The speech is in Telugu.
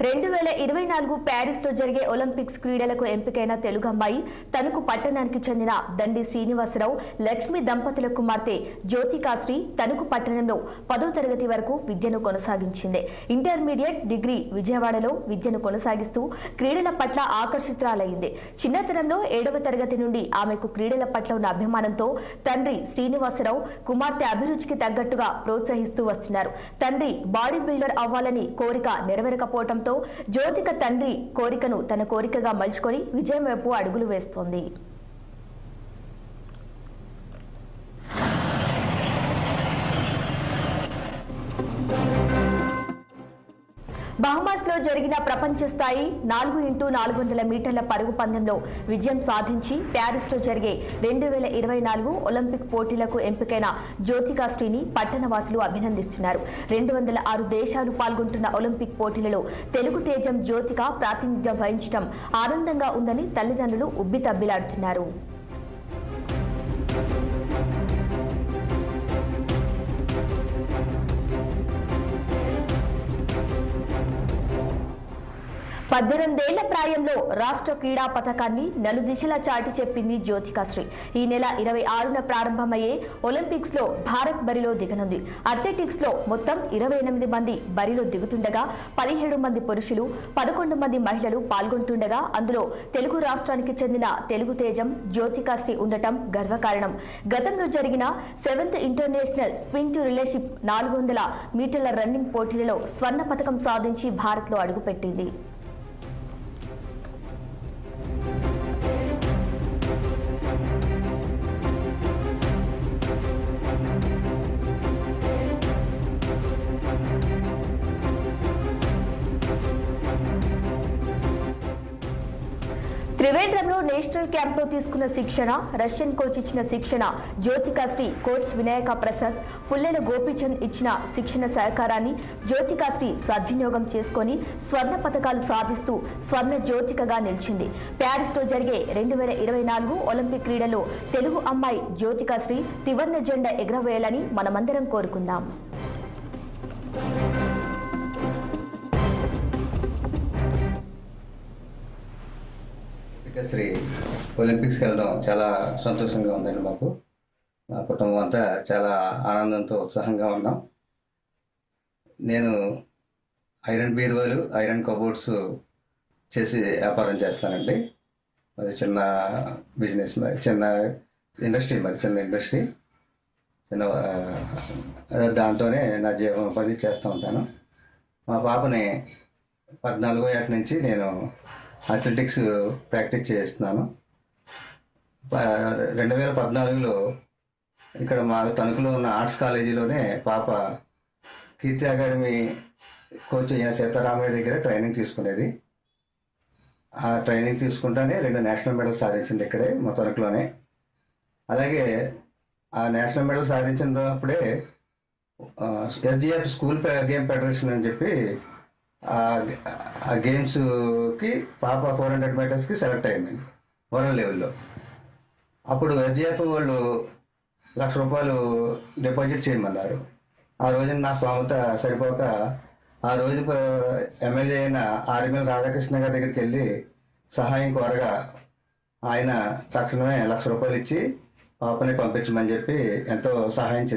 2024 ప్యారిస్లో జరిగే ఒలింపిక్స్ క్రీడలకు ఎంపికైన తెలుగు అమ్మాయి తణుకు పట్టణానికి చెందిన దండి శ్రీనివాసరావు లక్ష్మి దంపతుల కుమార్తె జ్యోతికాశ్రీ తణుకు పట్టణంలో 10వ తరగతి వరకు విద్యను కొనసాగించింది. ఇంటర్మీడియట్ డిగ్రీ విజయవాడలో విద్యను కొనసాగిస్తూ క్రీడల పట్ల ఆకర్షితురాలైంది. చిన్నతనంలో 7వ తరగతి నుండి ఆమెకు క్రీడల పట్ల ఉన్న అభిమానంతో తండ్రి శ్రీనివాసరావు కుమార్తె అభిరుచికి తగ్గట్టుగా ప్రోత్సహిస్తూ వస్తున్నారు. తండ్రి బాడీ బిల్డర్ అవ్వాలని కోరిక నెరవేరకపోవడంతో జ్యోతిక తండ్రి కోరికను తన కోరికగా మలుచుకొని విజయం వైపు అడుగులు వేస్తోంది. బహమాస్ లో జరిగిన ప్రపంచ స్థాయి 4x400 మీటర్ల పరుగు పందెంలో విజయం సాధించి ప్యారిస్ లో జరిగే 2024 ఒలింపిక్ పోటీలకు ఎంపికైన జ్యోతికాశ్రీని పట్టణవాసులు అభినందిస్తున్నారు. 206 దేశాలు పాల్గొంటున్న ఒలింపిక్ పోటీలలో తెలుగు తేజం జ్యోతిక ప్రాతినిధ్యం వహించడం ఆనందంగా ఉందని తల్లిదండ్రులు ఉబ్బితబ్బిలాడుతున్నారు. పద్దెనిమిదేళ్ల ప్రాయంలో రాష్ట్ర క్రీడా పథకాన్ని నలుదిశలా చాటి చెప్పింది జ్యోతికాశ్రీ. ఈ నెల 26న ప్రారంభమయ్యే ఒలింపిక్స్ లో భారత్ బరిలో దిగనుంది. అథ్లెటిక్స్ లో మొత్తం 28 మంది బరిలో దిగుతుండగా 17 మంది పురుషులు 11 మంది మహిళలు పాల్గొంటుండగా అందులో తెలుగు రాష్ట్రానికి చెందిన తెలుగు తేజం జ్యోతికాశ్రీ ఉండటం గర్వకారణం. గతంలో జరిగిన 7th international spin to relationship 400 మీటర్ల రన్నింగ్ పోటీలలో స్వర్ణ పథకం సాధించి భారత్ లో అడుగుపెట్టింది. త్రివేంద్రంలో నేషనల్ క్యాంప్ లో తీసుకున్న శిక్షణ, రష్యన్ కోచ్ ఇచ్చిన శిక్షణ, జ్యోతికాశ్రీ కోచ్ వినాయక ప్రసాద్, పుల్లెల గోపీచంద్ ఇచ్చిన శిక్షణ సహకారాన్ని జ్యోతికాశ్రీ సద్వినియోగం చేసుకుని స్వర్ణ పథకాలు సాధిస్తూ స్వర్ణ జ్యోతికగా నిలిచింది. ప్యారిస్ లో జరిగే 2024 ఒలింపిక్ క్రీడల్లో తెలుగు అమ్మాయి జ్యోతికాశ్రీ త్రివర్ణ జెండా ఎగరవేయాలని మనమందరం కోరుకుందాం. శ్రీ ఒలింపిక్స్కి వెళ్ళడం చాలా సంతోషంగా ఉందండి. మాకు మా కుటుంబం అంతా చాలా ఆనందంతో ఉత్సాహంగా ఉన్నాం. నేను ఐరన్ బీరువాలు, ఐరన్ కబోర్డ్స్ చేసి వ్యాపారం చేస్తానండి. మరి చిన్న బిజినెస్, చిన్న ఇండస్ట్రీ, దాంతోనే నా జీవనోపాధి చేస్తూ ఉంటాను. మా పాపని 14వ ఏట నుంచి నేను అథ్లెటిక్స్ ప్రాక్టీస్ చేస్తున్నాను. 2014లో ఇక్కడ మా తణుకులో ఉన్న ఆర్ట్స్ కాలేజీలోనే పాప కీర్తి అకాడమీ కోచ్ అయిన సీతారామయ్య దగ్గర ట్రైనింగ్ తీసుకునేది. ఆ ట్రైనింగ్ తీసుకుంటానే 2 నేషనల్ మెడల్స్ సాధించింది ఇక్కడే మా తణుకులోనే. అలాగే ఆ నేషనల్ మెడల్ సాధించినప్పుడే SGF స్కూల్ గేమ్ ఫెడరేషన్ అని చెప్పి ఆ గేమ్స్కి పాప 400 మీటర్స్కి సెలెక్ట్ అయిందండి వరల్డ్ లెవెల్లో. అప్పుడు SGF వాళ్ళు ₹1,00,000 డిపాజిట్ చేయమన్నారు. ఆ రోజున నా స్తోమత సరిపోక ఆ రోజు ఎమ్మెల్యే అయిన ఆర్ఎంఎల్ రాధాకృష్ణ గారి దగ్గరికి వెళ్ళి సహాయం కోరగా ఆయన తక్షణమే ₹1,00,000 ఇచ్చి పాపని పంపించమని చెప్పి ఎంతో సహాయం చేశారు.